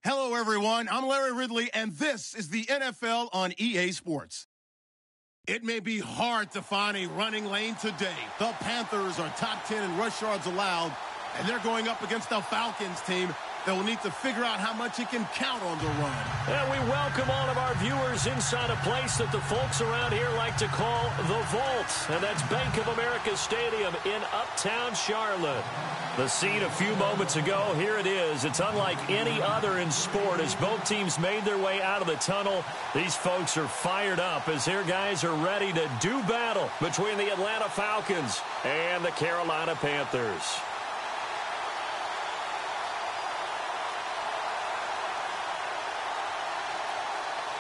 Hello, everyone. I'm Larry Ridley, and this is the NFL on EA Sports. It may be hard to find a running lane today. The Panthers are top 10 in rush yards allowed, and they're going up against the Falcons team that will need to figure out how much it can count on the run. And we welcome all of our viewers inside a place that the folks around here like to call the Vault. And that's Bank of America Stadium in Uptown Charlotte. The scene a few moments ago, here it is. It's unlike any other in sport as both teams made their way out of the tunnel. These folks are fired up as their guys are ready to do battle between the Atlanta Falcons and the Carolina Panthers.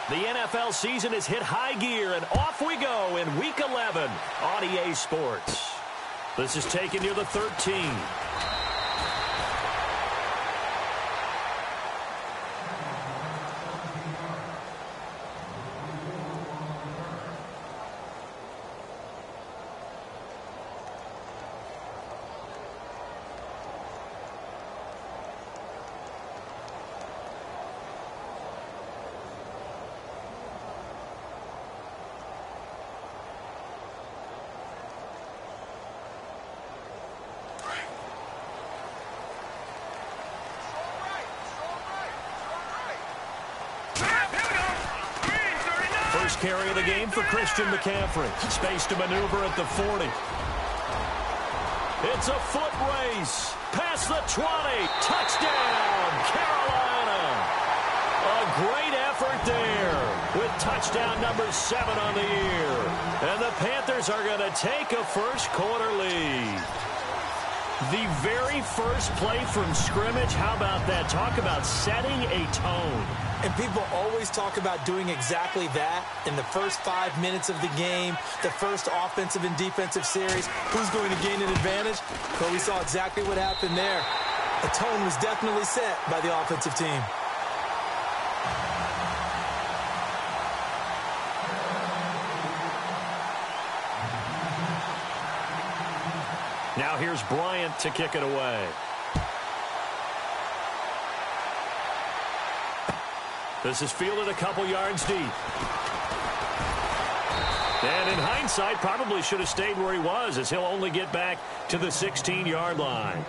The NFL season has hit high gear, and off we go in Week 11 on EA Sports. This is taken near the 13. First carry of the game for Christian McCaffrey. Space to maneuver at the 40. It's a foot race. Past the 20. Touchdown, Carolina. A great effort there with touchdown number 7 on the year. And the Panthers are going to take a first quarter lead. The very first play from scrimmage, how about that? Talk about setting a tone. And people always talk about doing exactly that in the first 5 minutes of the game, the first offensive and defensive series. Who's going to gain an advantage? Well, we saw exactly what happened there. A tone was definitely set by the offensive team. Now here's Bryant to kick it away. This is fielded a couple yards deep. And in hindsight, probably should have stayed where he was as he'll only get back to the 16-yard line.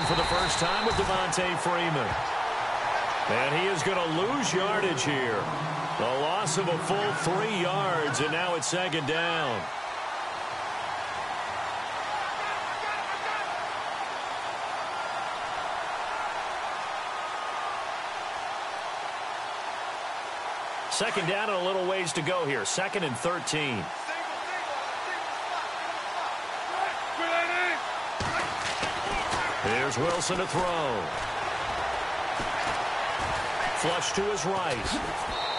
For the first time with Devontae Freeman. And he is going to lose yardage here. The loss of a full 3 yards, and now it's second down. Second down and a little ways to go here. 2nd and 13. Here's Wilson to throw. Flush to his right.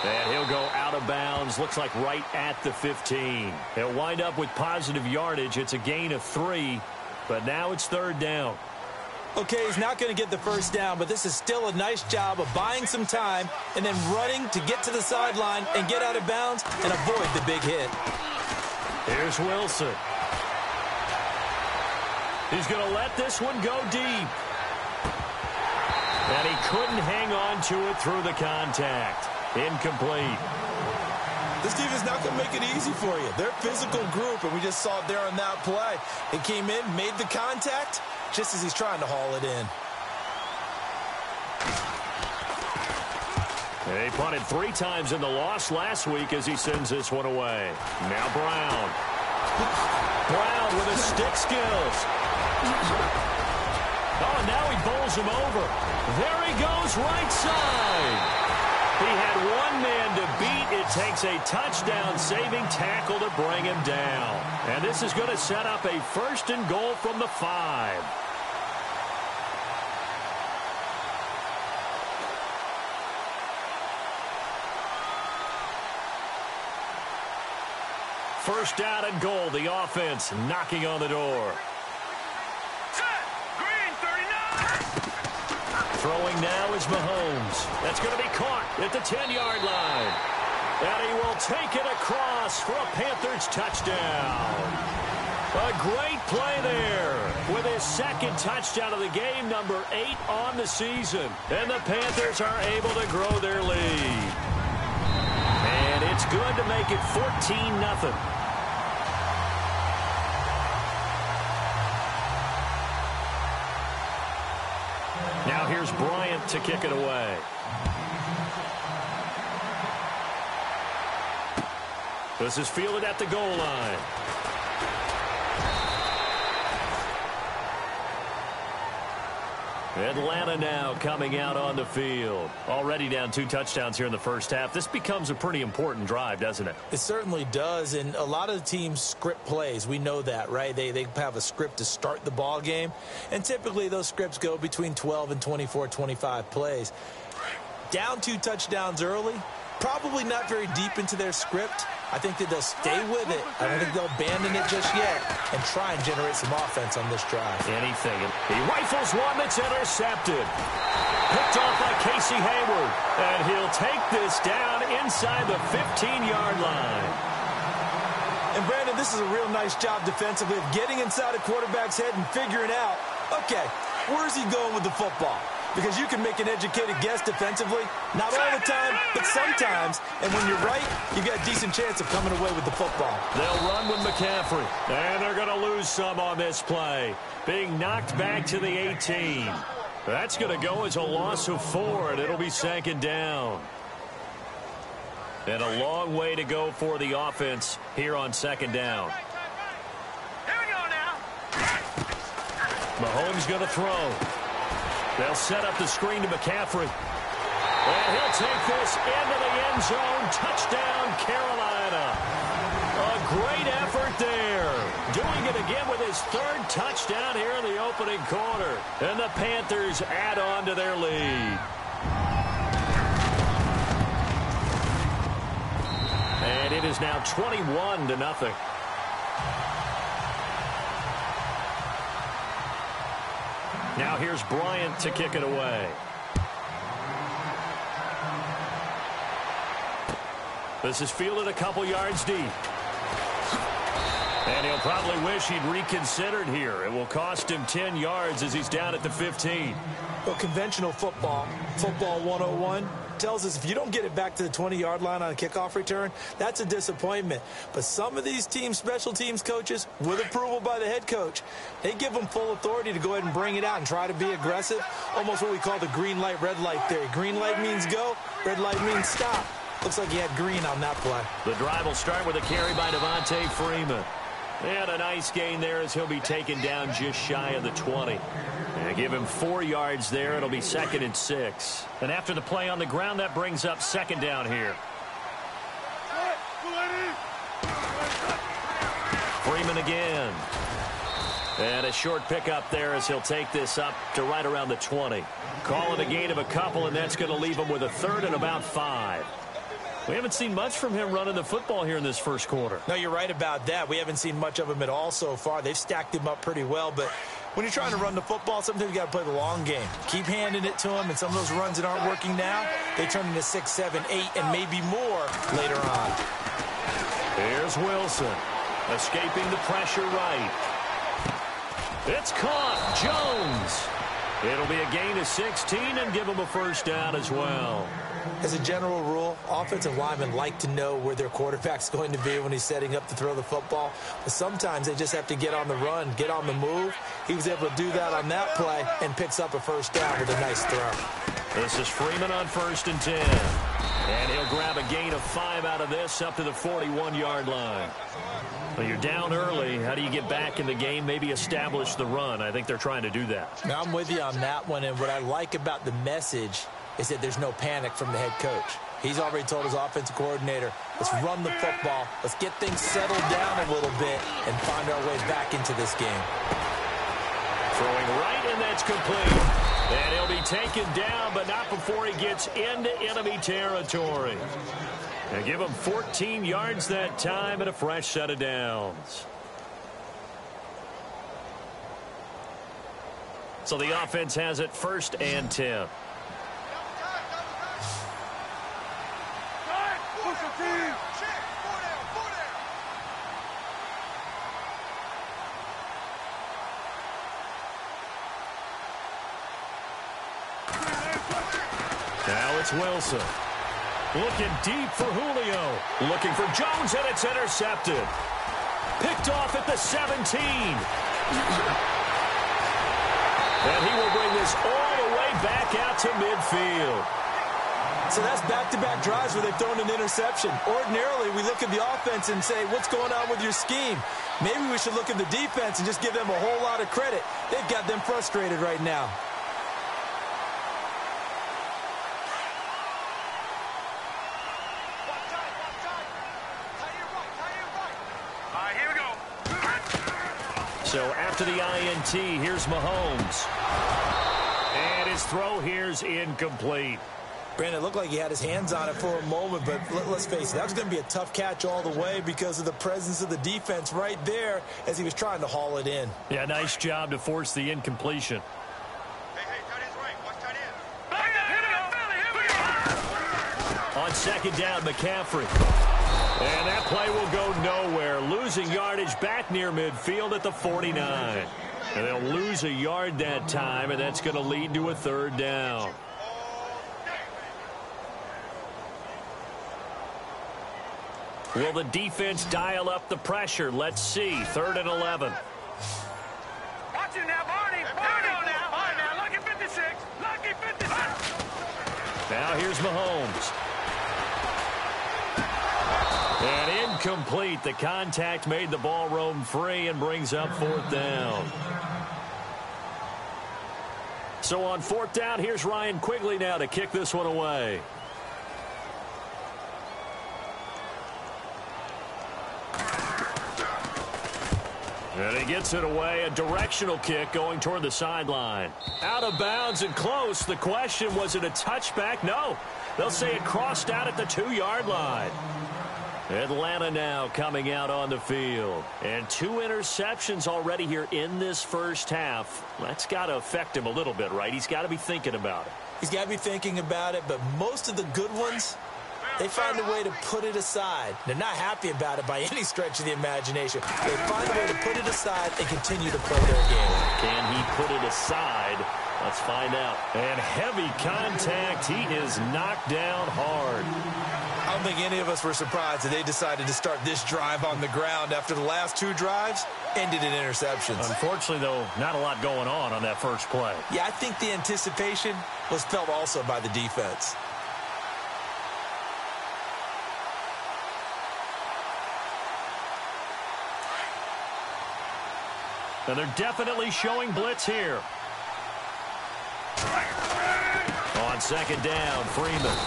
And he'll go out of bounds. Looks like right at the 15. He'll wind up with positive yardage. It's a gain of 3. But now it's third down. Okay, he's not going to get the first down, but this is still a nice job of buying some time and then running to get to the sideline and get out of bounds and avoid the big hit. Here's Wilson. He's going to let this one go deep. And he couldn't hang on to it through the contact. Incomplete. This defense not going to make it easy for you. They're a physical group, and we just saw it there on that play. It came in, made the contact, just as he's trying to haul it in. He punted 3 times in the loss last week as he sends this one away. Now Brown. Brown with his stick skills. Oh, and now he bowls him over. There he goes right side. He had one man to beat. It takes a touchdown-saving tackle to bring him down. And this is going to set up a 1st and goal from the 5. First down and goal. The offense knocking on the door. Throwing now is Mahomes. That's going to be caught at the 10-yard line. And he will take it across for a Panthers touchdown. A great play there with his second touchdown of the game, number 8 on the season. And the Panthers are able to grow their lead. And it's good to make it 14-0. Now here's Bryant to kick it away. This is fielded at the goal line. Atlanta now coming out on the field. Already down 2 touchdowns here in the first half. This becomes a pretty important drive, doesn't it? It certainly does, and a lot of the teams script plays. We know that, right? They have a script to start the ball game, and typically those scripts go between 12 and 24, 25 plays. Down 2 touchdowns early, probably not very deep into their script. I think that they'll stay with it. I don't think they'll abandon it just yet and try and generate some offense on this drive. Anything. He rifles one that's intercepted. Picked off by Casey Hayward. And he'll take this down inside the 15-yard line. And, Brandon, this is a real nice job defensively of getting inside a quarterback's head and figuring out, okay, where's he going with the football? Because you can make an educated guess defensively. Not all the time, but sometimes. And when you're right, you've got a decent chance of coming away with the football. They'll run with McCaffrey. And they're going to lose some on this play. Being knocked back to the 18. That's going to go as a loss of 4, and it'll be 2nd down. And a long way to go for the offense here on 2nd down. Here we go now. Mahomes going to throw. They'll set up the screen to McCaffrey. And he'll take this into the end zone. Touchdown, Carolina. A great effort there. Doing it again with his 3rd touchdown here in the opening quarter. And the Panthers add on to their lead. And it is now 21-0. Now here's Bryant to kick it away. This is fielded a couple yards deep. And he'll probably wish he'd reconsidered here. It will cost him 10 yards as he's down at the 15. Well, conventional football 101, tells us if you don't get it back to the 20-yard line on a kickoff return, that's a disappointment. But some of these teams, special teams coaches, with approval by the head coach, they give them full authority to go ahead and bring it out and try to be aggressive. Almost what we call the green light, red light theory. Green light means go, red light means stop. Looks like he had green on that play. The drive will start with a carry by Devontae Freeman. And a nice gain there as he'll be taken down just shy of the 20. And give him 4 yards there. It'll be 2nd and 6. And after the play on the ground, that brings up 2nd down here. Freeman again. And a short pickup there as he'll take this up to right around the 20. Call it a gain of a couple, and that's going to leave him with a 3rd and about 5. We haven't seen much from him running the football here in this first quarter. No, you're right about that. We haven't seen much of him at all so far. They've stacked him up pretty well, but when you're trying to run the football, sometimes you got to play the long game. Keep handing it to him, and some of those runs that aren't working now, they turn into 6, 7, 8, and maybe more later on. Here's Wilson, escaping the pressure right. It's caught. Jones. It'll be a gain of 16 and give him a 1st down as well. As a general rule, offensive linemen like to know where their quarterback's going to be when he's setting up to throw the football. But sometimes they just have to get on the run, get on the move. He was able to do that on that play and picks up a 1st down with a nice throw. This is Freeman on 1st and 10. And he'll grab a gain of 5 out of this up to the 41-yard line. Well, you're down early. How do you get back in the game? Maybe establish the run. I think they're trying to do that. Now, I'm with you on that one. And what I like about the message is that there's no panic from the head coach. He's already told his offensive coordinator, let's run the football. Let's get things settled down a little bit and find our way back into this game. Throwing right, and that's complete. And he'll be taken down, but not before he gets into enemy territory. And give him 14 yards that time and a fresh set of downs. So the offense has it 1st and 10. Now it's Wilson. Looking deep for Julio. Looking for Jones, and it's intercepted. Picked off at the 17. And he will bring this all the way back out to midfield. So that's back-to-back drives where they've thrown an interception. Ordinarily, we look at the offense and say, what's going on with your scheme? Maybe we should look at the defense and just give them a whole lot of credit. They've got them frustrated right now. So after the INT, here's Mahomes. And his throw here's incomplete. Brandon, it looked like he had his hands on it for a moment, but let's face it, that was going to be a tough catch all the way because of the presence of the defense right there as he was trying to haul it in. Yeah, nice job to force the incompletion. Hey, tight end's right. Watch tight end. On 2nd down, McCaffrey. And that play will go nowhere. Losing yardage back near midfield at the 49. And they'll lose a yard that time, and that's going to lead to a 3rd down. Will the defense dial up the pressure? Let's see. 3rd and 11. Watch it now, Barney. Barney now. All right, now, lucky 56. Lucky 56. Now here's Mahomes. And incomplete. The contact made the ball roam free and brings up 4th down. So on 4th down, here's Ryan Quigley now to kick this one away. And he gets it away. A directional kick going toward the sideline. Out of bounds and close. The question, was it a touchback? No. They'll say it crossed out at the 2-yard line. Atlanta now coming out on the field. And 2 interceptions already here in this first half. That's got to affect him a little bit, right? He's got to be thinking about it. He's got to be thinking about it, but most of the good ones, they find a way to put it aside. They're not happy about it by any stretch of the imagination. They find a way to put it aside and continue to play their game. Can he put it aside? Let's find out. And heavy contact. He is knocked down hard. I don't think any of us were surprised that they decided to start this drive on the ground after the last 2 drives ended in interceptions. Unfortunately, though, not a lot going on that first play. Yeah, I think the anticipation was felt also by the defense. And they're definitely showing blitz here. On 2nd down, Freeman.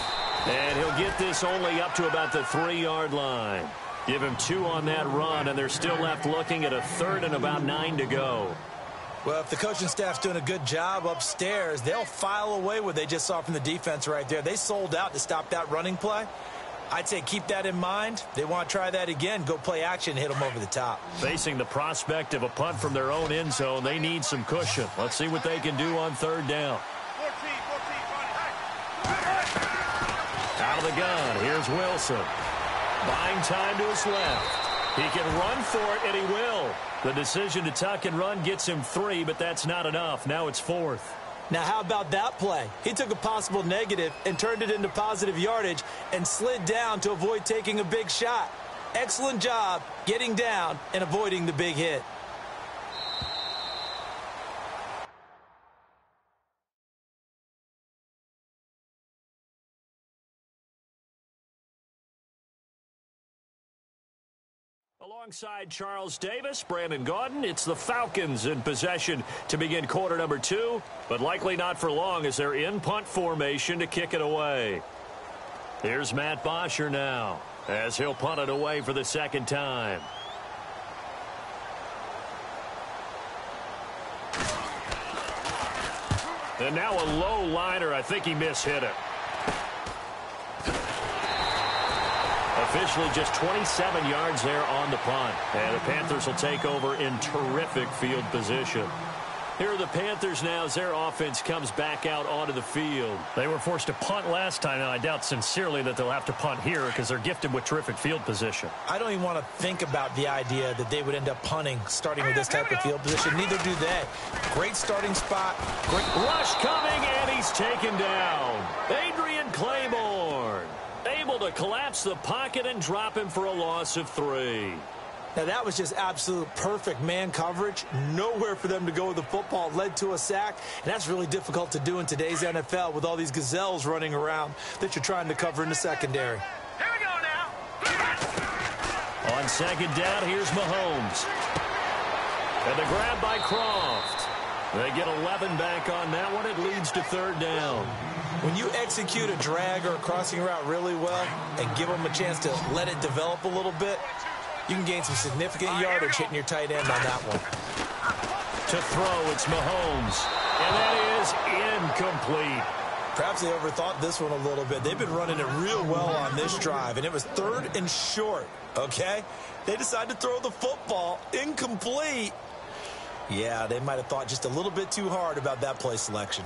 And he'll get this only up to about the 3-yard line. Give him 2 on that run, and they're still left looking at a 3rd and about 9 to go. Well, if the coaching staff's doing a good job upstairs, they'll file away what they just saw from the defense right there. They sold out to stop that running play. I'd say keep that in mind. They want to try that again, go play action, hit them over the top. Facing the prospect of a punt from their own end zone, they need some cushion. Let's see what they can do on 3rd down. Out of the gun, here's Wilson. Buying time to his left. He can run for it, and he will. The decision to tuck and run gets him 3, but that's not enough. Now it's 4th. Now, how about that play? He took a possible negative and turned it into positive yardage and slid down to avoid taking a big shot. Excellent job getting down and avoiding the big hit. Alongside Charles Davis, Brandon Gaudin, it's the Falcons in possession to begin quarter number 2, but likely not for long as they're in punt formation to kick it away. Here's Matt Bosher now as he'll punt it away for the 2nd time. And now a low liner. I think he mishit it. Officially just 27 yards there on the punt. And the Panthers will take over in terrific field position. Here are the Panthers now as their offense comes back out onto the field. They were forced to punt last time. Now, I doubt sincerely that they'll have to punt here because they're gifted with terrific field position. I don't even want to think about the idea that they would end up punting starting with this type of field position. Neither do they. Great starting spot. Great rush coming, and he's taken down. Adrian Claiborne able to collapse the pocket and drop him for a loss of 3. Now, that was just absolute perfect man coverage. Nowhere for them to go with the football. Led to a sack, and that's really difficult to do in today's NFL with all these gazelles running around that you're trying to cover in the secondary. Here we go now. On second down, here's Mahomes. And the grab by Croft. They get 11 back on that one. It leads to third down. When you execute a drag or a crossing route really well and give them a chance to let it develop a little bit, you can gain some significant yardage hitting your tight end on that one. To throw, it's Mahomes. And that is incomplete. Perhaps they overthought this one a little bit. They've been running it real well on this drive, and it was 3rd and short, okay? They decided to throw the football incomplete. Yeah, they might have thought just a little bit too hard about that play selection.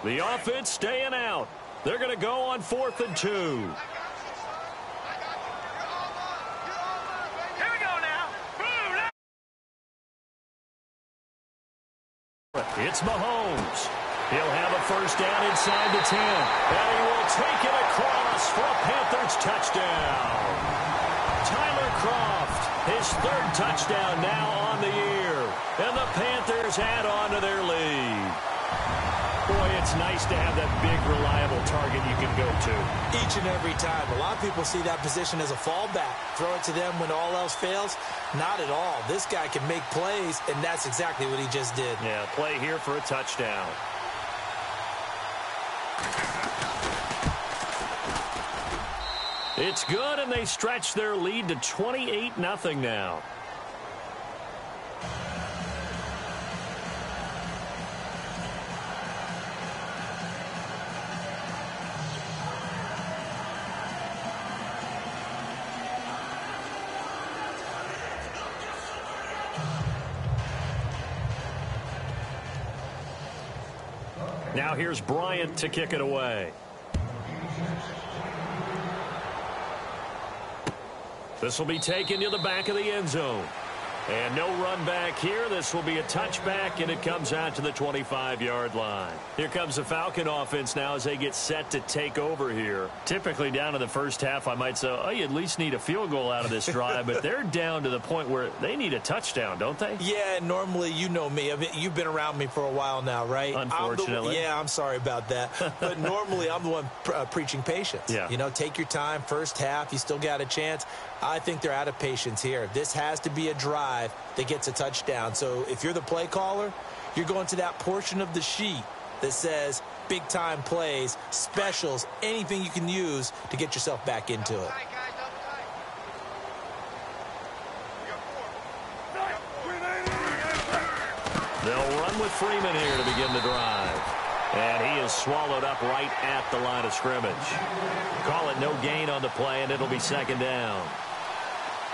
The offense staying out. They're going to go on 4th and 2. Here we go now. It's Mahomes. He'll have a first down inside the 10. And he will take it across for a Panthers touchdown. Tyler Croft, his 3rd touchdown now on the year. And the Panthers add on to their lead. Boy, it's nice to have that big, reliable target you can go to. Each and every time. A lot of people see that position as a fallback. Throw it to them when all else fails. Not at all. This guy can make plays, and that's exactly what he just did. Yeah, play here for a touchdown. It's good, and they stretch their lead to 28-0 now. Now here's Bryant to kick it away. This will be taken to the back of the end zone. And no run back here. This will be a touchback, and it comes out to the 25-yard line. Here comes the Falcon offense now as they get set to take over here. Typically down in the first half, I might say, oh, you at least need a field goal out of this drive. But they're down to the point where they need a touchdown, don't they? Yeah, normally, you know me. I mean, you've been around me for a while now, right? Unfortunately. I'm sorry about that. But normally, I'm the one preaching patience. Yeah. You know, take your time. First half, you still got a chance. I think they're out of patience here. This has to be a drive that gets a touchdown. So if you're the play caller, you're going to that portion of the sheet that says big-time plays, specials, anything you can use to get yourself back into it. They'll run with Freeman here to begin the drive. And he is swallowed up right at the line of scrimmage. Call it no gain on the play, and it'll be second down.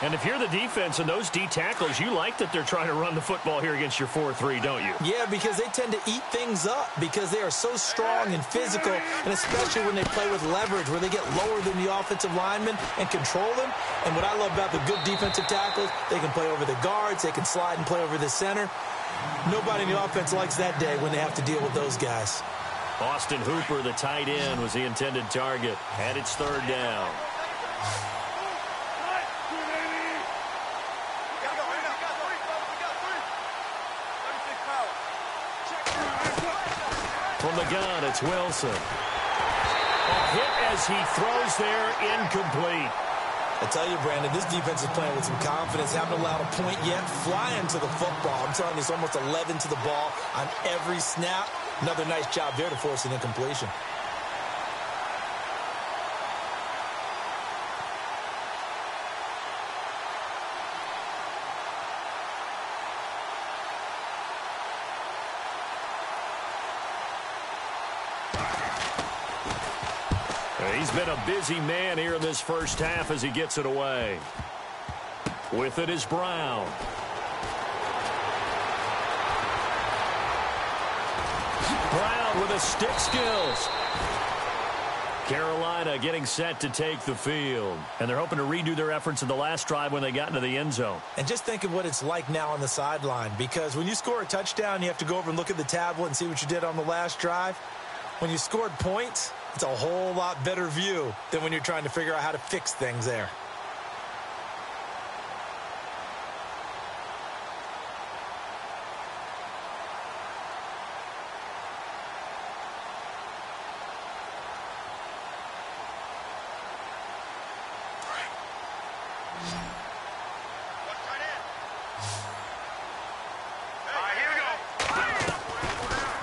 And if you're the defense and those D tackles, you like that they're trying to run the football here against your 4-3, don't you? Yeah, because they tend to eat things up because they are so strong and physical, and especially when they play with leverage where they get lower than the offensive linemen and control them. And what I love about the good defensive tackles, they can play over the guards, they can slide and play over the center. Nobody in the offense likes that day when they have to deal with those guys. Austin Hooper, the tight end, was the intended target. And it's third down. From the gun, it's Wilson. A hit as he throws there, incomplete. I tell you, Brandon, this defense is playing with some confidence. Haven't allowed a point yet. Flying to the football. I'm telling you, it's almost 11 to the ball on every snap. Another nice job there to force an incompletion. He's been a busy man here in this first half as he gets it away. With it is Brown. Brown with the stick skills. Carolina getting set to take the field. And they're hoping to redo their efforts in the last drive when they got into the end zone. And just think of what it's like now on the sideline, because when you score a touchdown, you have to go over and look at the tablet and see what you did on the last drive. When you scored points, it's a whole lot better view than when you're trying to figure out how to fix things there.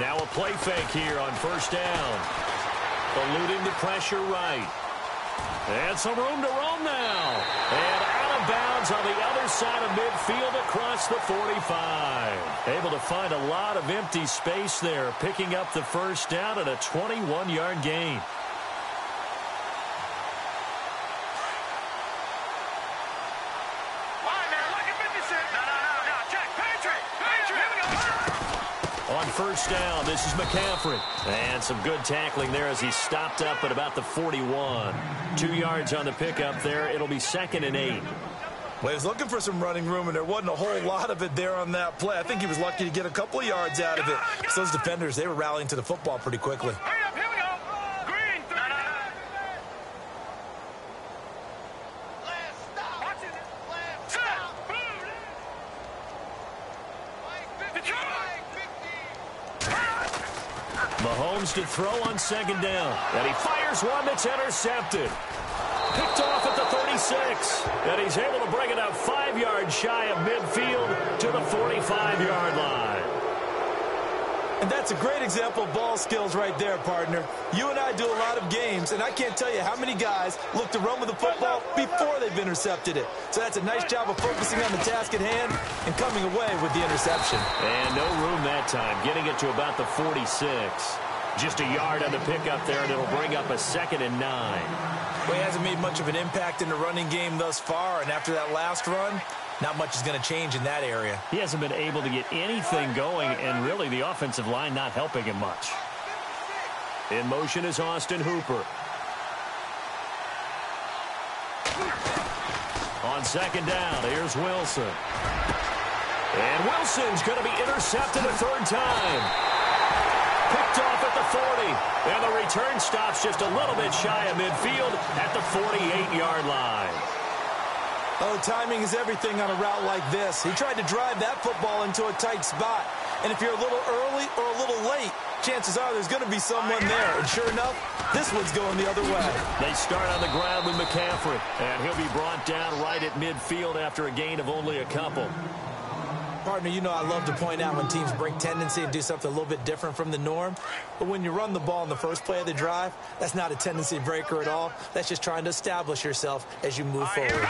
Now a play fake here on first down. Eluding the pressure right. And some room to roam now. And out of bounds on the other side of midfield across the 45. Able to find a lot of empty space there, picking up the first down at a 21-yard gain. On first down, this is McCaffrey. And some good tackling there as he stopped up at about the 41. 2 yards on the pickup there. It'll be 2nd and 8. Well, he was looking for some running room, and there wasn't a whole lot of it there on that play. I think he was lucky to get a couple of yards out of it. Because those defenders, they were rallying to the football pretty quickly. Mahomes to throw on 2nd down. And he fires one that's intercepted. Picked off at the 36. And he's able to bring it up 5 yards shy of midfield to the 45-yard line. And that's a great example of ball skills right there, partner. You and I do a lot of games, and I can't tell you how many guys look to run with the football before they've intercepted it. So that's a nice job of focusing on the task at hand and coming away with the interception. And no room that time, getting it to about the 46. Just a yard on the pickup there, and it'll bring up a 2nd and 9. Well, he hasn't made much of an impact in the running game thus far, and after that last run, not much is going to change in that area. He hasn't been able to get anything going, and really the offensive line not helping him much. In motion is Austin Hooper. On 2nd down, here's Wilson. And Wilson's going to be intercepted a 3rd time. Picked off at the 40. And the return stops just a little bit shy of midfield at the 48-yard line. Oh, timing is everything on a route like this. He tried to drive that football into a tight spot. And if you're a little early or a little late, chances are there's going to be someone there. And sure enough, this one's going the other way. They start on the ground with McCaffrey. And he'll be brought down right at midfield after a gain of only a couple. Partner, you know I love to point out when teams break tendency and do something a little bit different from the norm. But when you run the ball in the first play of the drive, that's not a tendency breaker at all. That's just trying to establish yourself as you move forward.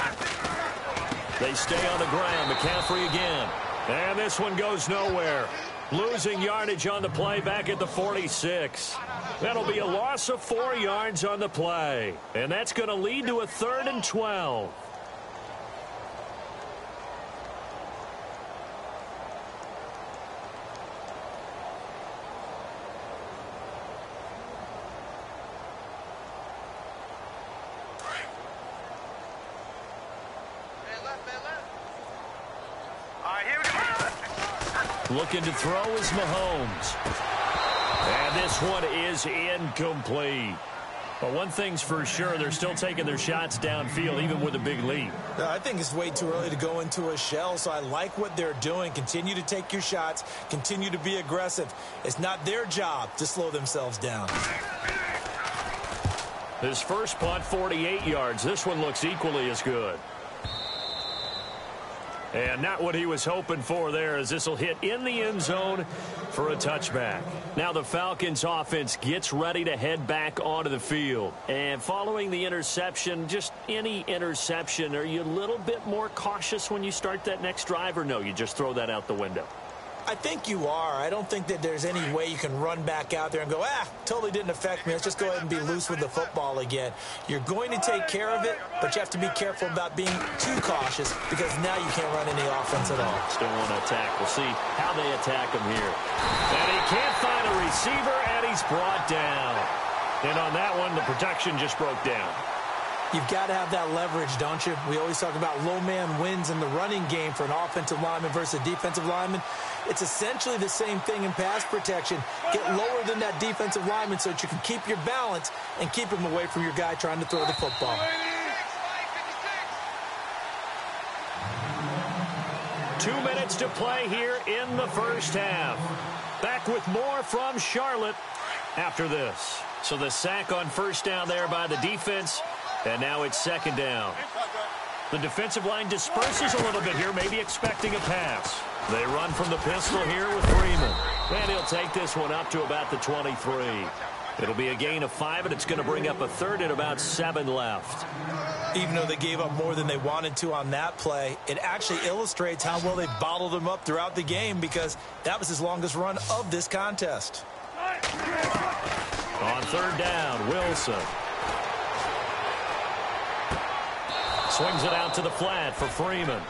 They stay on the ground. McCaffrey again. And this one goes nowhere. Losing yardage on the play back at the 46. That'll be a loss of 4 yards on the play. And that's going to lead to a 3rd and 12. Looking to throw is Mahomes. And this one is incomplete. But one thing's for sure, they're still taking their shots downfield, even with a big lead. I think it's way too early to go into a shell, so I like what they're doing. Continue to take your shots. Continue to be aggressive. It's not their job to slow themselves down. His first punt, 48 yards. This one looks equally as good. And not what he was hoping for there, as this will hit in the end zone for a touchback. Now the Falcons offense gets ready to head back onto the field. And following the interception, just any interception, are you a little bit more cautious when you start that next drive, or no, you just throw that out the window? I think you are. I don't think that there's any way you can run back out there and go, totally didn't affect me. Let's just go ahead and be loose with the football again. You're going to take care of it, but you have to be careful about being too cautious, because now you can't run any offense at all. Still want to attack. We'll see how they attack him here. And he can't find a receiver, and he's brought down. And on that one, the protection just broke down. You've got to have that leverage, don't you? We always talk about low man wins in the running game for an offensive lineman versus a defensive lineman. It's essentially the same thing in pass protection. Get lower than that defensive lineman so that you can keep your balance and keep him away from your guy trying to throw the football. Two minutes to play here in the first half. Back with more from Charlotte after this. So the sack on first down there by the defense. And now it's second down. The defensive line disperses a little bit here, maybe expecting a pass. They run from the pistol here with Freeman. And he'll take this one up to about the 23. It'll be a gain of 5, and it's going to bring up a third and about 7 left. Even though they gave up more than they wanted to on that play, it actually illustrates how well they bottled them up throughout the game, because that was his longest run of this contest. On third down, Wilson. Swings it out to the flat for Freeman.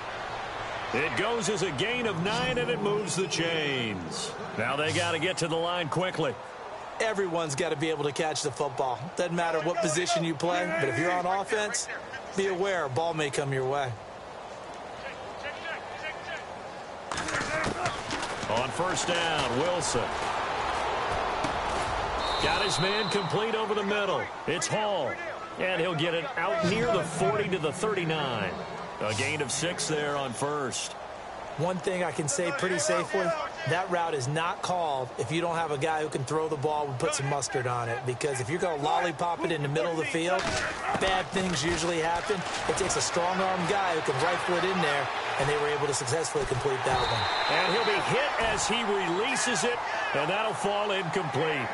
It goes as a gain of 9, and it moves the chains. Now they got to get to the line quickly. Everyone's got to be able to catch the football. Doesn't matter what position you play, but if you're on offense, be aware a ball may come your way. On first down, Wilson. Got his man complete over the middle. It's Hall. And he'll get it out near the 40 to the 39. A gain of 6 there on first. One thing I can say pretty safely, that route is not called if you don't have a guy who can throw the ball and put some mustard on it. Because if you're going to lollipop it in the middle of the field, bad things usually happen. It takes a strong-arm guy who can rifle it in there, and they were able to successfully complete that one. And he'll be hit as he releases it, and that'll fall incomplete.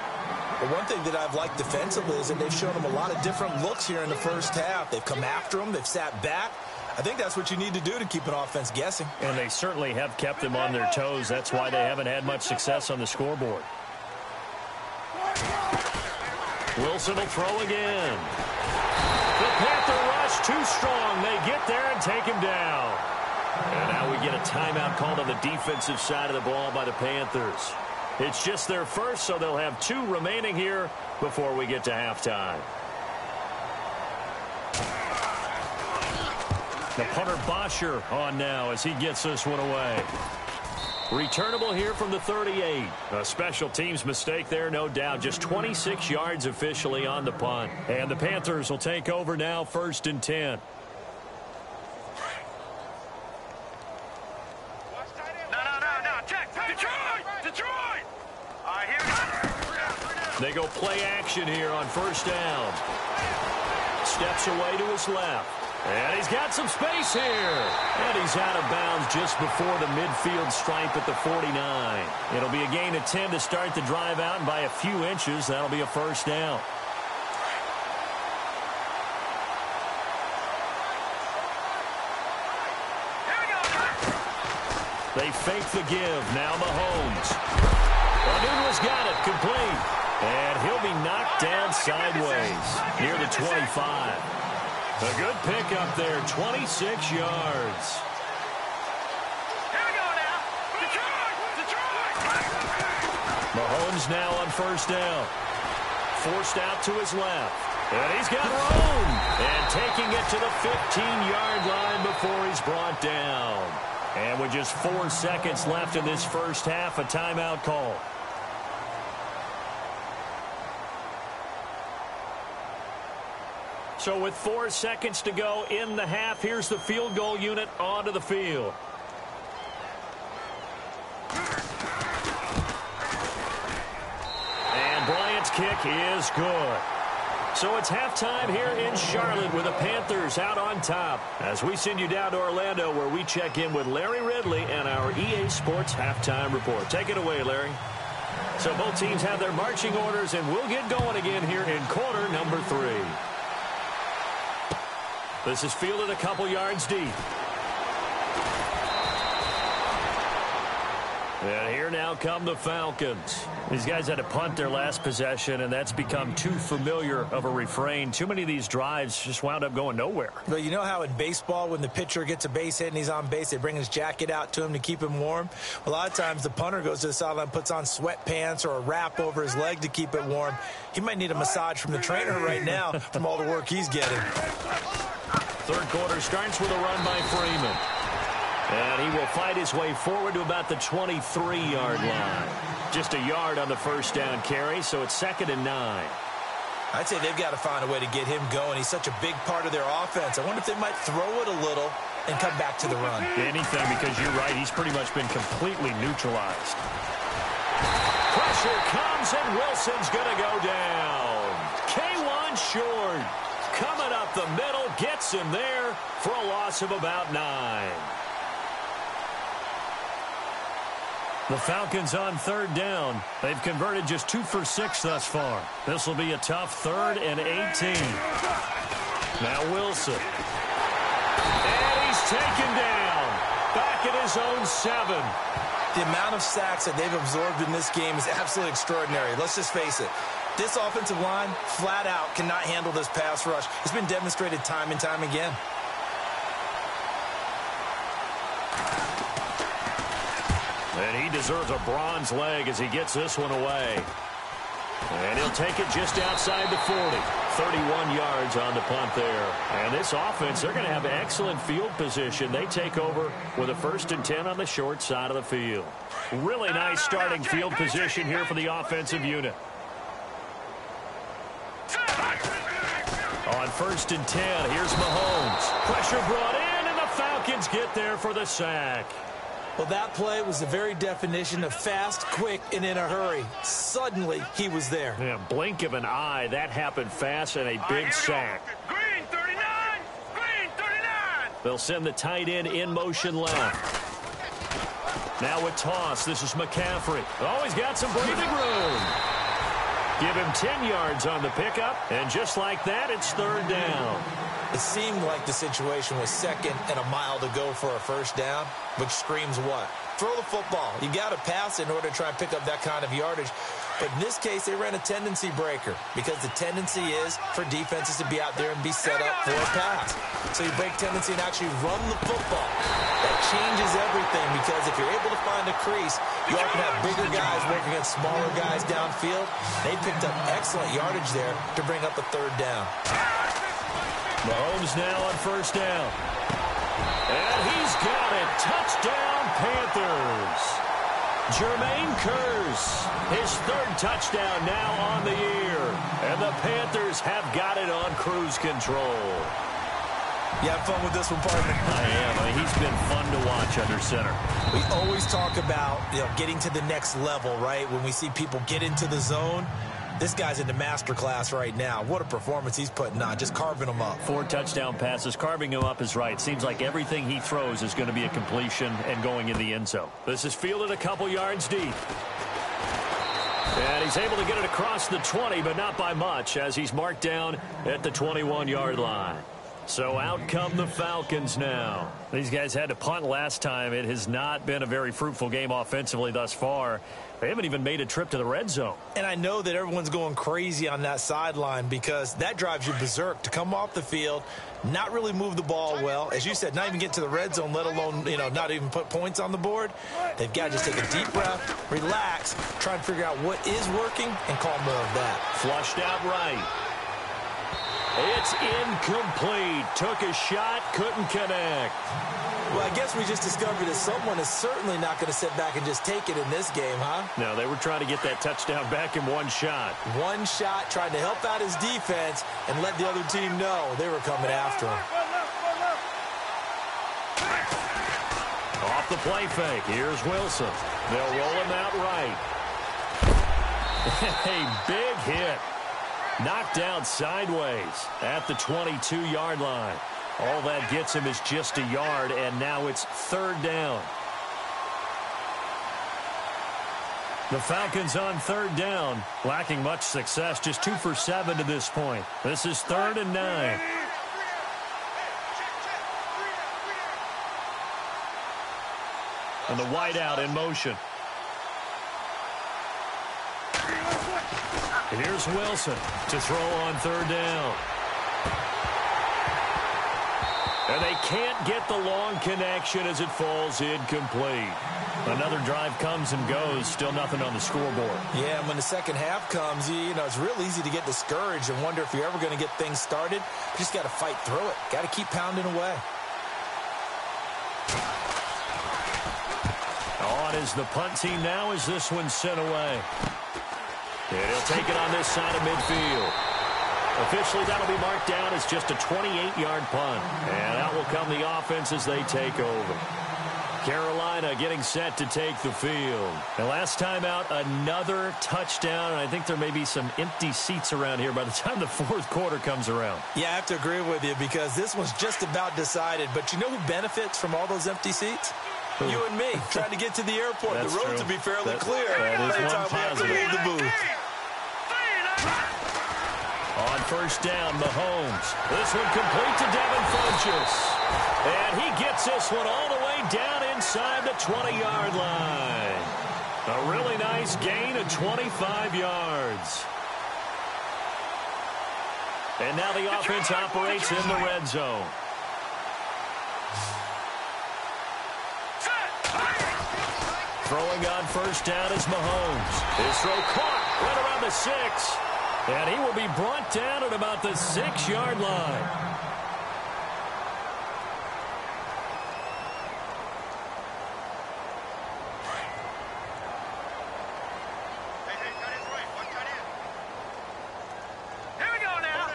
But one thing that I've liked defensively is that they've shown him a lot of different looks here in the first half. They've come after him. They've sat back. I think that's what you need to do to keep an offense guessing. And they certainly have kept them on their toes. That's why they haven't had much success on the scoreboard. Wilson will throw again. The Panther rush too strong. They get there and take him down. And now we get a timeout called on the defensive side of the ball by the Panthers. It's just their first, so they'll have 2 remaining here before we get to halftime. The punter Bosher on now as he gets this one away. Returnable here from the 38. A special teams mistake there, no doubt. Just 26 yards officially on the punt. And the Panthers will take over now, 1st and 10. They go play action here on first down. Steps away to his left. And he's got some space here. And he's out of bounds just before the midfield stripe at the 49. It'll be a gain of 10 to start the drive out, and by a few inches, that'll be a first down. They fake the give. Now Mahomes. Anunu's got it. Complete. And he'll be knocked down sideways near the 25. A good pickup there, 26 yards. Here we go now. Detroit! Mahomes now on first down. Forced out to his left. And he's got room. And taking it to the 15-yard line before he's brought down. And with just 4 seconds left in this first half, a timeout call. So with 4 seconds to go in the half, here's the field goal unit onto the field. And Bryant's kick is good. So it's halftime here in Charlotte with the Panthers out on top. As we send you down to Orlando where we check in with Larry Ridley and our EA Sports Halftime Report. Take it away, Larry. So both teams have their marching orders, and we'll get going again here in quarter number 3. This is fielded a couple yards deep. And here now come the Falcons. These guys had to punt their last possession, and that's become too familiar of a refrain. Too many of these drives just wound up going nowhere. But you know how in baseball, when the pitcher gets a base hit and he's on base, they bring his jacket out to him to keep him warm? A lot of times the punter goes to the sideline, puts on sweatpants or a wrap over his leg to keep it warm. He might need a massage from the trainer right now from all the work he's getting. Third quarter starts with a run by Freeman. And he will fight his way forward to about the 23-yard line. Just a yard on the first down carry, so it's 2nd and 9. I'd say they've got to find a way to get him going. He's such a big part of their offense. I wonder if they might throw it a little and come back to the run. Anything, because you're right. He's pretty much been completely neutralized. Pressure comes, and Wilson's going to go down. K1 short. Coming up the middle, gets him there for a loss of about 9. The Falcons on 3rd down. They've converted just 2 for 6 thus far. This will be a tough 3rd and 18. Now Wilson. And he's taken down. Back at his own 7. The amount of sacks that they've absorbed in this game is absolutely extraordinary. Let's just face it. This offensive line, flat out, cannot handle this pass rush. It's been demonstrated time and time again. And he deserves a bronze leg as he gets this one away. And he'll take it just outside the 40. 31 yards on the punt there. And this offense, they're going to have excellent field position. They take over with a 1st and 10 on the short side of the field. Really nice starting field position here for the offensive unit. On 1st and 10, here's Mahomes. Pressure brought in, and the Falcons get there for the sack. Well, that play was the very definition of fast, quick, and in a hurry. Suddenly, he was there. Yeah, blink of an eye. That happened fast and a big sack. Green 39! Green 39! They'll send the tight end in motion left. Now with toss, this is McCaffrey. Oh, he's got some breathing room. Give him 10 yards on the pickup, and just like that, it's 3rd down. It seemed like the situation was 2nd and a mile to go for a 1st down, which screams what? Throw the football. You got to pass in order to try and pick up that kind of yardage. But in this case, they ran a tendency breaker because the tendency is for defenses to be out there and be set up for a pass. So you break tendency and actually run the football. That changes everything because if you're able to find a crease, you often have bigger guys working against smaller guys downfield. They picked up excellent yardage there to bring up a 3rd down. Mahomes now on 1st down. And he's got it. Touchdown, Panthers. Jermaine Kearse, his 3rd touchdown now on the year. And the Panthers have got it on cruise control. You have fun with this one, partner? I am. I mean, he's been fun to watch under center. We always talk about, getting to the next level, right? When we see people get into the zone. This guy's in the master class right now. What a performance he's putting on, just carving them up. 4 touchdown passes. Carving him up is right. Seems like everything he throws is going to be a completion and going in the end zone. This is fielded a couple yards deep. And he's able to get it across the 20, but not by much, as he's marked down at the 21-yard line. So out come the Falcons now. These guys had to punt last time. It has not been a very fruitful game offensively thus far. They haven't even made a trip to the red zone. And I know that everyone's going crazy on that sideline because that drives you berserk to come off the field, not really move the ball well. As you said, not even get to the red zone, let alone, not even put points on the board. They've got to just take a deep breath, relax, try and figure out what is working and call more of that. Flushed out right. It's incomplete. Took a shot, couldn't connect. Well, I guess we just discovered that someone is certainly not going to sit back and just take it in this game, huh? No, they were trying to get that touchdown back in one shot. One shot, trying to help out his defense and let the other team know they were coming after him. Off the play fake. Here's Wilson. They'll roll him out right. A big hit. Knocked out sideways at the 22-yard line. All that gets him is just a yard, and now it's third down. The Falcons on third down, lacking much success, just 2 for 7 to this point. This is 3rd and 9. And the wideout in motion. Here's Wilson to throw on third down. And they can't get the long connection as it falls incomplete. Another drive comes and goes, still nothing on the scoreboard. Yeah, and when the second half comes, it's real easy to get discouraged and wonder if you're ever going to get things started. You just got to fight through it. Got to keep pounding away. On is the punt team now as this one's sent away. And he'll take it on this side of midfield. Officially, that'll be marked down as just a 28-yard punt. And out will come the offense as they take over. Carolina getting set to take the field. And last time out, another touchdown. And I think there may be some empty seats around here by the time the fourth quarter comes around. Yeah, I have to agree with you because this one's just about decided. But you know who benefits from all those empty seats? Who? You and me, trying to get to the airport. That's the roads true. will be fairly clear that by the is time one we have to leave the booth. On first down, Mahomes. This one complete to Devin Funchess. And he gets this one all the way down inside the 20-yard line. A really nice gain of 25 yards. And now the offense operates in the red zone. Throwing on first down is Mahomes. His throw caught right around the 6. And he will be brought down at about the 6-yard line. Here we go now.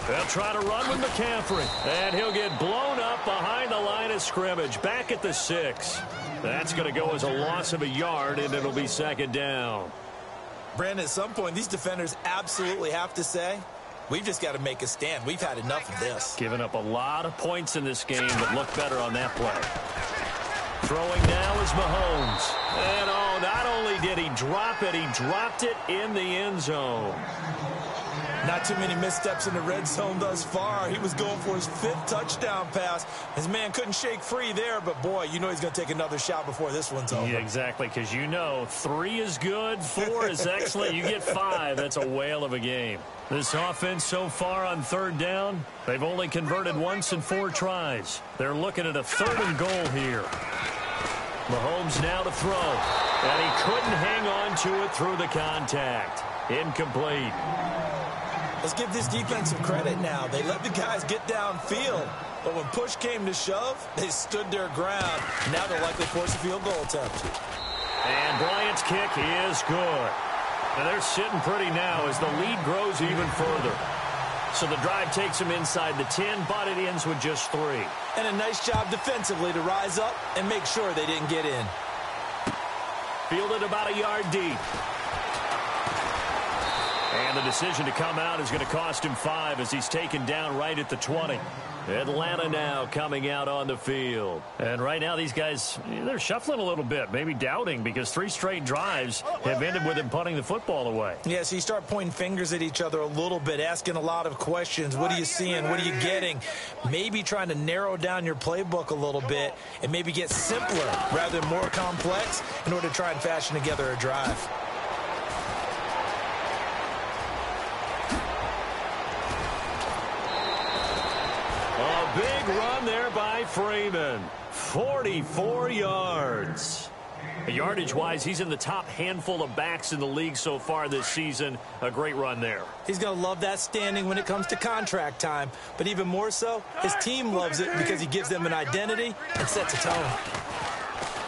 They'll try to run with McCaffrey. And he'll get blown up behind the line of scrimmage. Back at the 6. That's going to go as a loss of a yard, and it'll be second down. Brandon, at some point, these defenders absolutely have to say, we've just got to make a stand. We've had enough of this. Giving up a lot of points in this game, but look better on that play. Throwing now is Mahomes. And, not only did he drop it, he dropped it in the end zone. Not too many missteps in the red zone thus far. He was going for his 5th touchdown pass. His man couldn't shake free there, but boy, you know he's going to take another shot before this one's over. Yeah, exactly, because 3 is good, 4 is excellent. You get 5, that's a whale of a game. This offense so far on third down, they've only converted once in 4 tries. They're looking at a 3rd and goal here. Mahomes now to throw, and he couldn't hang on to it through the contact. Incomplete. Let's give this defense some credit now. They let the guys get downfield, but when push came to shove, they stood their ground. Now they'll likely force a field goal attempt. And Bryant's kick is good. And they're sitting pretty now as the lead grows even further. So the drive takes them inside the 10, but it ends with just 3. And a nice job defensively to rise up and make sure they didn't get in. Fielded about a yard deep. And the decision to come out is going to cost him 5 as he's taken down right at the 20. Atlanta now coming out on the field. And right now these guys, they're shuffling a little bit, maybe doubting because 3 straight drives have ended with him punting the football away. Yeah, so you start pointing fingers at each other a little bit, asking a lot of questions. What are you seeing? What are you getting? Maybe trying to narrow down your playbook a little bit and maybe get simpler rather than more complex in order to try and fashion together a drive. Big run there by Freeman. 44 yards. Yardage-wise, he's in the top handful of backs in the league so far this season. A great run there. He's going to love that standing when it comes to contract time. But even more so, his team loves it because he gives them an identity and sets a tone.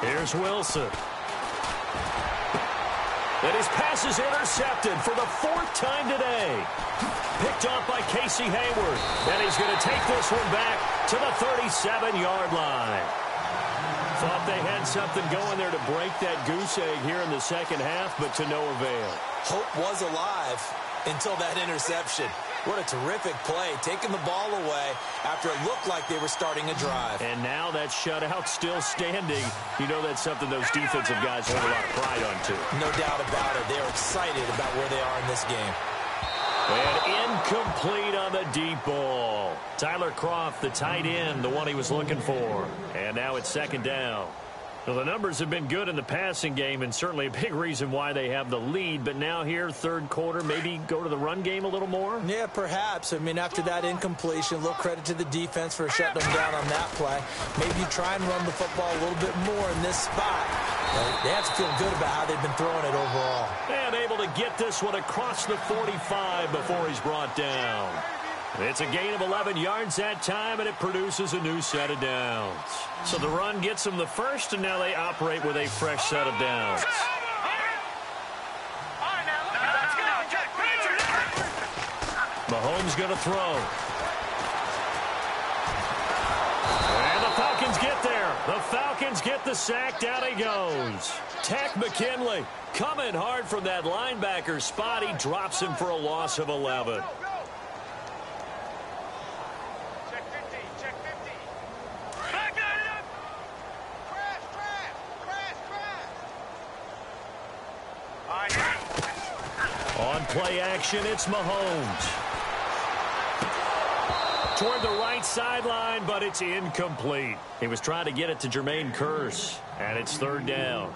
Here's Wilson. And his pass is intercepted for the 4th time today. Picked off by Casey Hayward. And he's going to take this one back to the 37-yard line. Thought they had something going there to break that goose egg here in the second half, but to no avail. Hope was alive until that interception. What a terrific play, taking the ball away after it looked like they were starting a drive. And now that shutout still standing. You know that's something those defensive guys hold a lot of pride on, too. No doubt about it. They're excited about where they are in this game. And incomplete on the deep ball. Tyler Kroft, the tight end, the one he was looking for. And now it's second down. Well, the numbers have been good in the passing game and certainly a big reason why they have the lead. But now here, third quarter, maybe go to the run game a little more? Yeah, perhaps. I mean, after that incompletion, a little credit to the defense for shutting them down on that play. Maybe you try and run the football a little bit more in this spot. They have to feel good about how they've been throwing it overall. And able to get this one across the 45 before he's brought down. It's a gain of 11 yards that time, and it produces a new set of downs. So the run gets them the first, and now they operate with a fresh set of downs. Mahomes going to throw. And the Falcons get there. The Falcons get the sack. Down he goes. Tech McKinley coming hard from that linebacker spot. He drops him for a loss of 11. On play action, it's Mahomes. Toward the right sideline, but it's incomplete. He was trying to get it to Jermaine Kearse, and it's third down.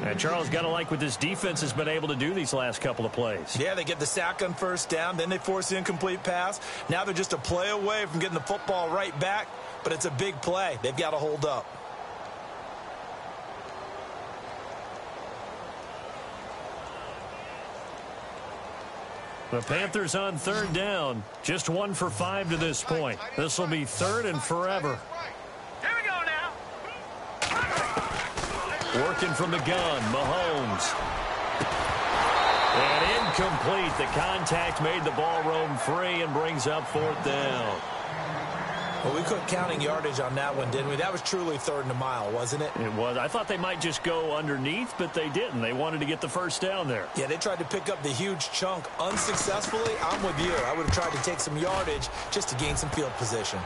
And Charles, got to like what this defense has been able to do these last couple of plays. Yeah, they get the sack on first down, then they force the incomplete pass. Now they're just a play away from getting the football right back, but it's a big play. They've got to hold up. The Panthers on third down. Just 1 for 5 to this point. This will be third and forever. Here we go now. Working from the gun, Mahomes. And incomplete. The contact made the ball roam free and brings up fourth down. Well, we quit counting yardage on that one, didn't we? That was truly third and a mile, wasn't it? It was. I thought they might just go underneath, but they didn't. They wanted to get the first down there. Yeah, they tried to pick up the huge chunk unsuccessfully. I'm with you. I would have tried to take some yardage just to gain some field position.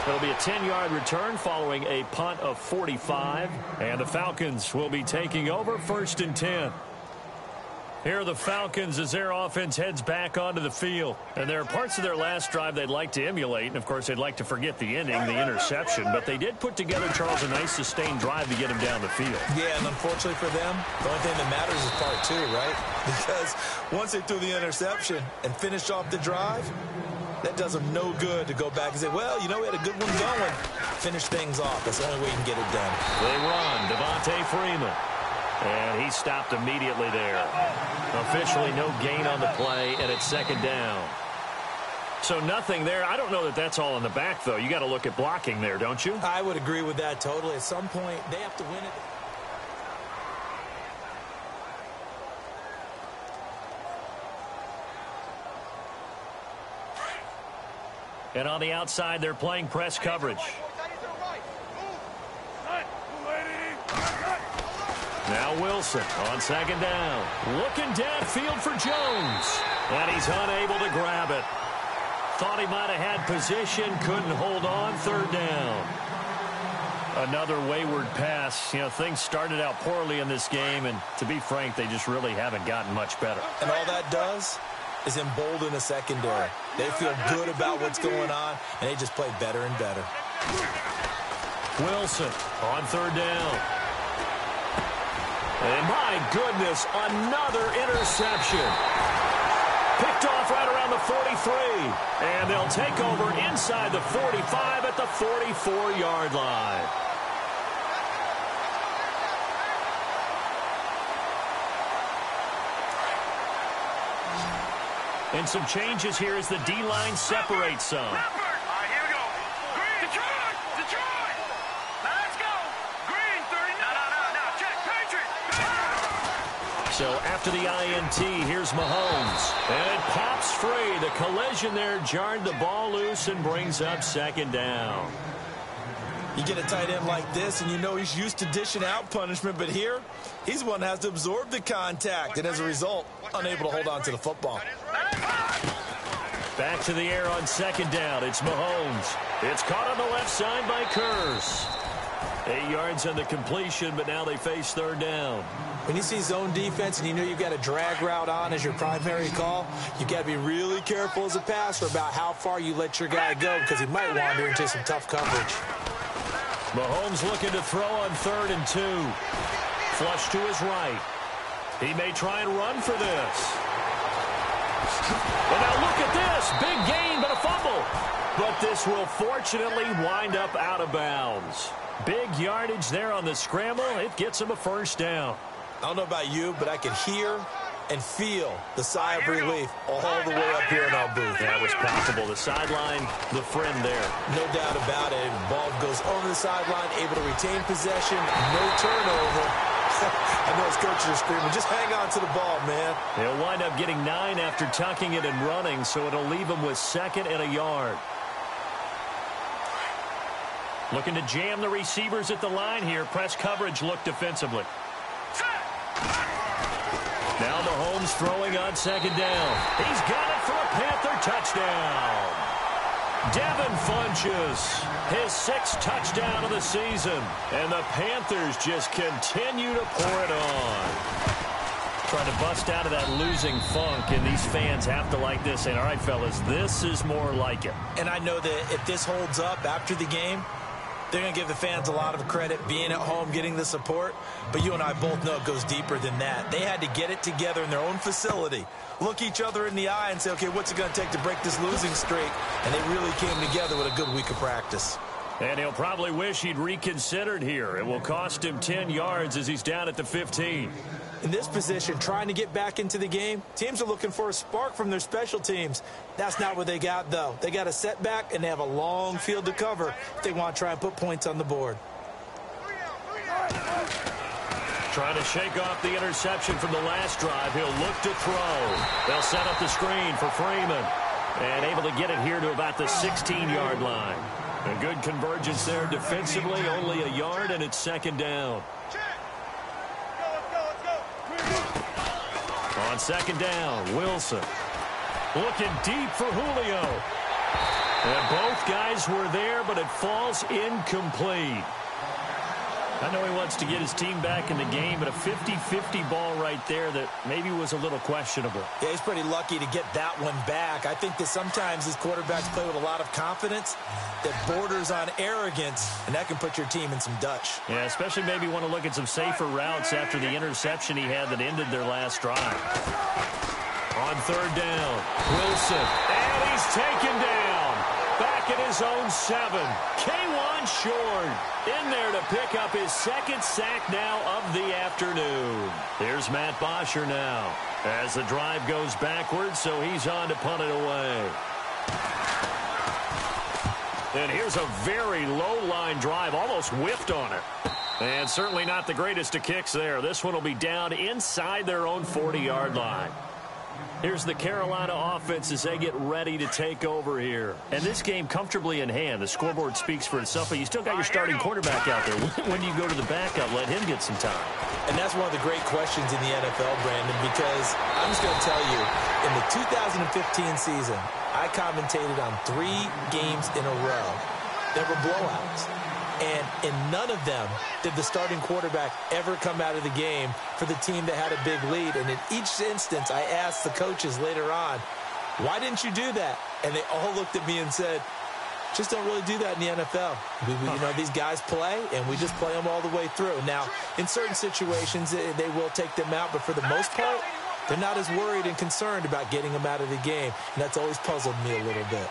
It'll be a 10-yard return following a punt of 45. And the Falcons will be taking over first and 10. Here are the Falcons as their offense heads back onto the field. And there are parts of their last drive they'd like to emulate. And, of course, they'd like to forget the ending, the interception. But they did put together, Charles, a nice sustained drive to get him down the field. Yeah, and unfortunately for them, the only thing that matters is part two, right? Because once they threw the interception and finished off the drive, that does them no good to go back and say, well, you know, we had a good one going. Finish things off. That's the only way you can get it done. They run. Devontae Freeman. And he stopped immediately there. Officially no gain on the play, and it's second down. So nothing there. I don't know that that's all in the back, though. You got to look at blocking there, don't you? I would agree with that totally. At some point, they have to win it. And on the outside, they're playing press coverage. Now Wilson on second down. Looking downfield for Jones. And he's unable to grab it. Thought he might have had position. Couldn't hold on. Third down. Another wayward pass. You know, things started out poorly in this game. And to be frank, they just really haven't gotten much better. And all that does is embolden the secondary. They feel good about what's going on. And they just play better and better. Wilson on third down. And my goodness, another interception. Picked off right around the 43. And they'll take over inside the 45 at the 44-yard line. And some changes here as the D-line separates some. So after the INT, here's Mahomes. And it pops free. The collision there jarred the ball loose and brings up second down. You get a tight end like this, and you know he's used to dishing out punishment, but here, he's the one that has to absorb the contact, and as a result, unable to hold on to the football. Back to the air on second down. It's Mahomes. It's caught on the left side by Kurz. 8 yards on the completion, but now they face third down. When you see zone defense and you know you've got a drag route on as your primary call, you've got to be really careful as a passer about how far you let your guy go because he might wander into some tough coverage. Mahomes looking to throw on 3rd and 2. Flush to his right. He may try and run for this. But now look at this. Big gain, but a fumble. But this will fortunately wind up out of bounds. Big yardage there on the scramble. It gets him a first down. I don't know about you, but I can hear and feel the sigh of relief all the way up here in our booth. That was palpable. The sideline, the friend there. No doubt about it. Ball goes over the sideline, able to retain possession, no turnover. I know his coaches are screaming, just hang on to the ball, man. They'll wind up getting 9 after tucking it and running, so it'll leave them with 2nd and a yard. Looking to jam the receivers at the line here. Press coverage look defensively. Now Mahomes throwing on 2nd down. He's got it for a Panther touchdown. Devin Funchess, his 6th touchdown of the season. And the Panthers just continue to pour it on. Trying to bust out of that losing funk, and these fans have to like this. And all right, fellas, this is more like it. And I know that if this holds up after the game, they're going to give the fans a lot of credit, being at home, getting the support. But you and I both know it goes deeper than that. They had to get it together in their own facility, look each other in the eye and say, okay, what's it going to take to break this losing streak? And they really came together with a good week of practice. And he'll probably wish he'd reconsidered here. It will cost him 10 yards as he's down at the 15. In this position, trying to get back into the game, teams are looking for a spark from their special teams. That's not what they got, though. They got a setback, and they have a long field to cover if they want to try and put points on the board. Trying to shake off the interception from the last drive. He'll look to throw. They'll set up the screen for Freeman. And able to get it here to about the 16-yard line. A good convergence there defensively, only a yard, and it's 2nd down. On 2nd down, Wilson. Looking deep for Julio. And both guys were there, but it falls incomplete. I know he wants to get his team back in the game, but a 50-50 ball right there that maybe was a little questionable. Yeah, he's pretty lucky to get that one back. I think that sometimes his quarterbacks play with a lot of confidence that borders on arrogance, and that can put your team in some Dutch. Yeah, especially maybe want to look at some safer routes after the interception he had that ended their last drive. On 3rd down, Wilson, and he's taken down. Back at his own 7. K'Wan Short in there to pick up his 2nd sack now of the afternoon. Here's Matt Bosher now as the drive goes backwards, so he's on to punt it away. And here's a very low-line drive, almost whiffed on it. And certainly not the greatest of kicks there. This one will be down inside their own 40-yard line. Here's the Carolina offense as they get ready to take over here. And this game comfortably in hand. The scoreboard speaks for itself, but you still got your starting quarterback out there. When do you go to the backup? Let him get some time. And that's one of the great questions in the NFL, Brandon, because I'm just going to tell you, in the 2015 season, I commentated on 3 games in a row. There were blowouts. And in none of them did the starting quarterback ever come out of the game for the team that had a big lead. And in each instance, I asked the coaches later on, why didn't you do that? And they all looked at me and said, just don't really do that in the NFL. You know, these guys play, and we just play them all the way through. Now, in certain situations, they will take them out. But for the most part, they're not as worried and concerned about getting them out of the game. And that's always puzzled me a little bit.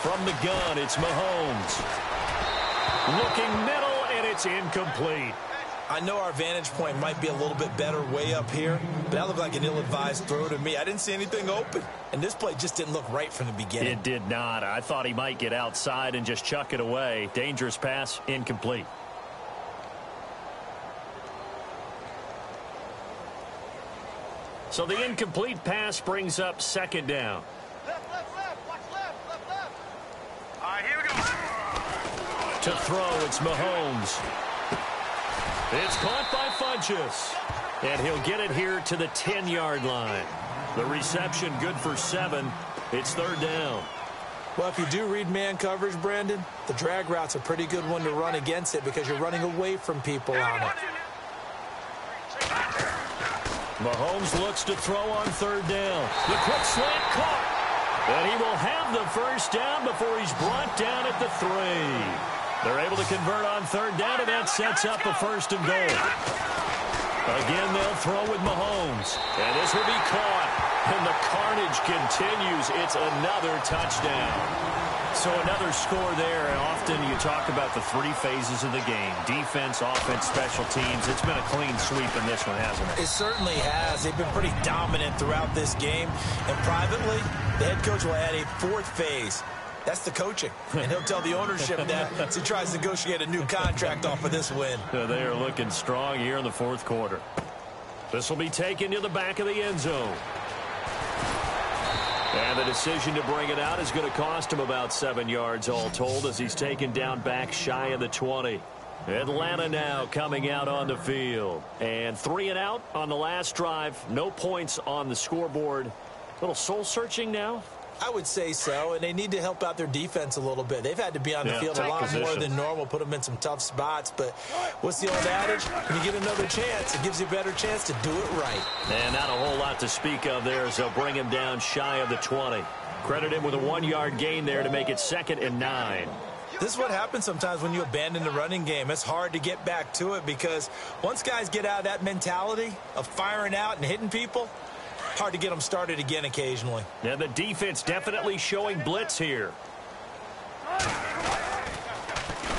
From the gun, it's Mahomes. Looking middle, and it's incomplete. I know our vantage point might be a little bit better way up here, but that looked like an ill-advised throw to me. I didn't see anything open, and this play just didn't look right from the beginning. It did not. I thought he might get outside and just chuck it away. Dangerous pass, incomplete. So the incomplete pass brings up 2nd down. To throw, it's Mahomes. It's caught by Funchess. And he'll get it here to the 10-yard line. The reception good for 7. It's third down. Well, if you do read man coverage, Brandon, the drag route's a pretty good one to run against it because you're running away from people on it. Mahomes looks to throw on third down. The quick slant caught. And he will have the first down before he's brought down at the 3. They're able to convert on third down, and that sets up a first and goal. Again, they'll throw with Mahomes. And this will be caught. And the carnage continues. It's another touchdown. So another score there, and often you talk about the 3 phases of the game. Defense, offense, special teams. It's been a clean sweep in this one, hasn't it? It certainly has. They've been pretty dominant throughout this game. And privately, the head coach will add a 4th phase. That's the coaching. And he'll tell the ownership that as he tries to negotiate a new contract off of this win. They are looking strong here in the 4th quarter. This will be taken to the back of the end zone. And the decision to bring it out is going to cost him about 7 yards all told as he's taken down back shy of the 20. Atlanta now coming out on the field. And 3 and out on the last drive. No points on the scoreboard. A little soul-searching now. I would say so, and they need to help out their defense a little bit. They've had to be on the field a lot more than normal, put them in some tough spots. But what's the old adage? When you get another chance, it gives you a better chance to do it right. And not a whole lot to speak of there as they'll bring him down shy of the 20. Credit him with a 1-yard gain there to make it 2nd and 9. This is what happens sometimes when you abandon the running game. It's hard to get back to it because once guys get out of that mentality of firing out and hitting people, hard to get them started again occasionally. And the defense definitely showing blitz here.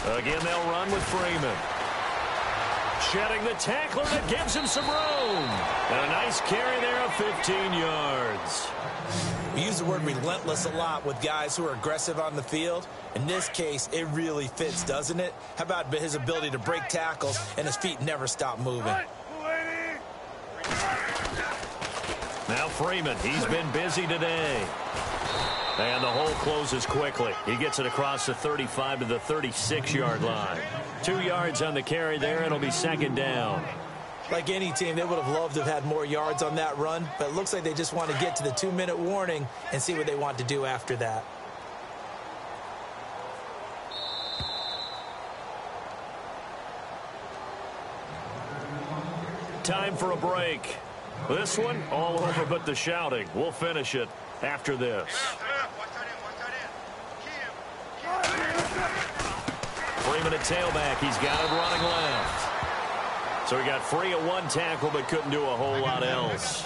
Again, they'll run with Freeman. Shedding the tackler that gives him some room. And a nice carry there of 15 yards. We use the word relentless a lot with guys who are aggressive on the field. In this case, it really fits, doesn't it? How about his ability to break tackles and his feet never stop moving? Now Freeman, he's been busy today. And the hole closes quickly. He gets it across the 35 to the 36-yard line. 2 yards on the carry there, and it'll be 2nd down. Like any team, they would have loved to have had more yards on that run, but it looks like they just want to get to the 2-minute warning and see what they want to do after that. Time for a break. This one, all over but the shouting. We'll finish it after this. Freeman at tailback. He's got it running left. So he got free of 1 tackle but couldn't do a whole lot else.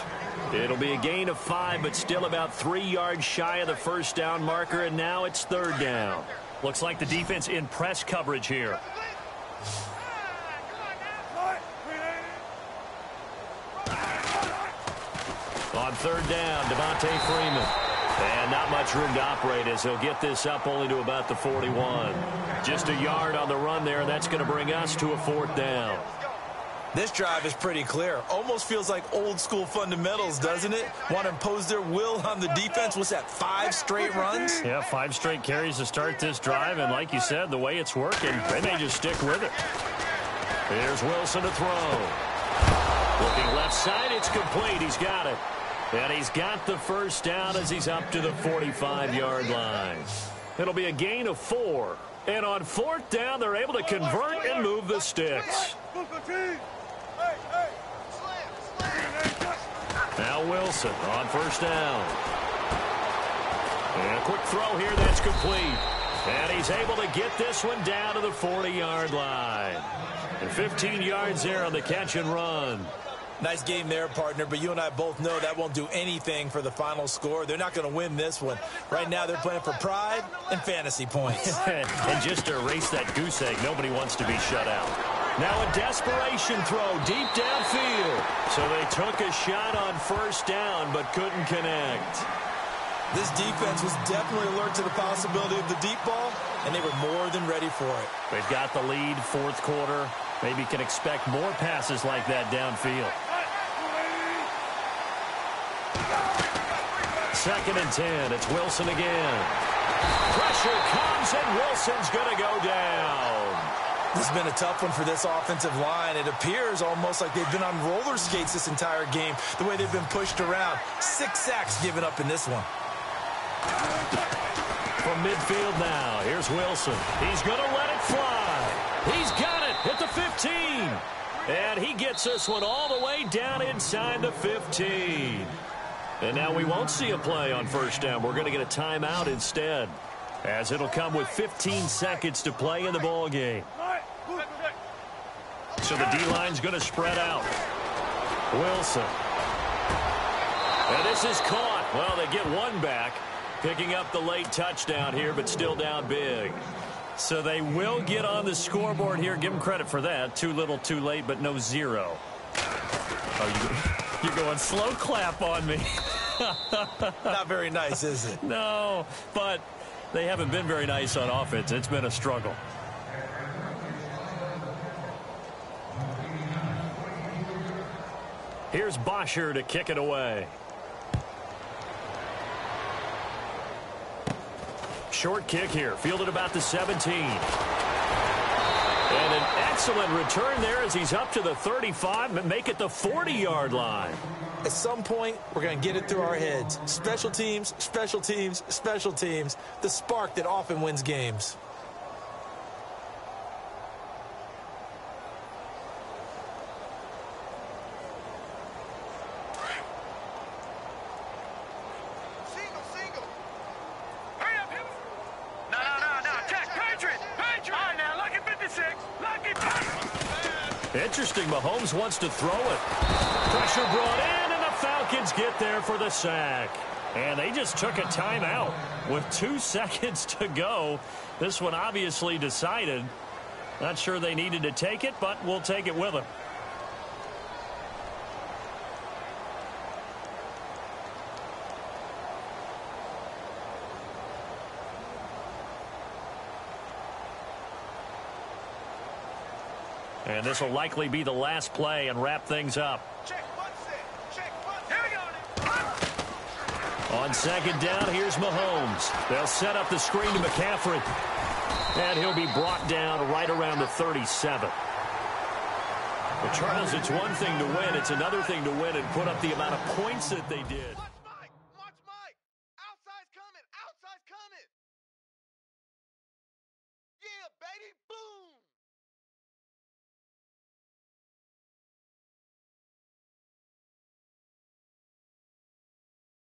It'll be a gain of 5 but still about 3 yards shy of the first down marker, and now it's 3rd down. Looks like the defense in press coverage here. On 3rd down, Devontae Freeman. And not much room to operate as he'll get this up only to about the 41. Just a yard on the run there, and that's going to bring us to a 4th down. This drive is pretty clear. Almost feels like old school fundamentals, doesn't it? Want to impose their will on the defense. What's that, 5 straight runs? Yeah, 5 straight carries to start this drive, and like you said, the way it's working, they may just stick with it. Here's Wilson to throw. Looking left side, it's complete. He's got it. And he's got the first down as he's up to the 45-yard line. It'll be a gain of 4. And on 4th down, they're able to convert and move the sticks. Now Wilson on 1st down. And a quick throw here, that's complete. And he's able to get this one down to the 40-yard line. And 15 yards there on the catch and run. Nice game there, partner, but you and I both know that won't do anything for the final score. They're not going to win this one. Right now, they're playing for pride and fantasy points. And just to erase that goose egg, nobody wants to be shut out. Now a desperation throw deep downfield. So they took a shot on 1st down, but couldn't connect. This defense was definitely alert to the possibility of the deep ball, and they were more than ready for it. They've got the lead, 4th quarter. Maybe can expect more passes like that downfield. 2nd and 10. It's Wilson again. Pressure comes, and Wilson's going to go down. This has been a tough one for this offensive line. It appears almost like they've been on roller skates this entire game, the way they've been pushed around. 6 sacks given up in this one. From midfield now, here's Wilson. He's going to let it fly. He's got it at the 15. And he gets this one all the way down inside the 15. And now we won't see a play on first down. We're going to get a timeout instead, as it'll come with 15 seconds to play in the ball game. So the D-line's going to spread out. Wilson. And this is caught. Well, they get one back, picking up the late touchdown here, but still down big. So they will get on the scoreboard here. Give them credit for that. Too little, too late, but no zero. Oh, you're going slow clap on me. Not very nice, is it? No, but they haven't been very nice on offense. It's been a struggle. Here's Bosher to kick it away. Short kick here, fielded about the 17. And an excellent return there as he's up to the 35 and make it the 40-yard line. At some point, we're going to get it through our heads. Special teams, special teams, special teams. The spark that often wins games. Interesting, Mahomes wants to throw it. Pressure brought in, and the Falcons get there for the sack. And they just took a timeout with 2 seconds to go. This one obviously decided. Not sure they needed to take it, but we'll take it with them. And this will likely be the last play and wrap things up. On second down, here's Mahomes. They'll set up the screen to McCaffrey. And he'll be brought down right around the 37. Well, Charles, it's one thing to win. It's another thing to win and put up the amount of points that they did.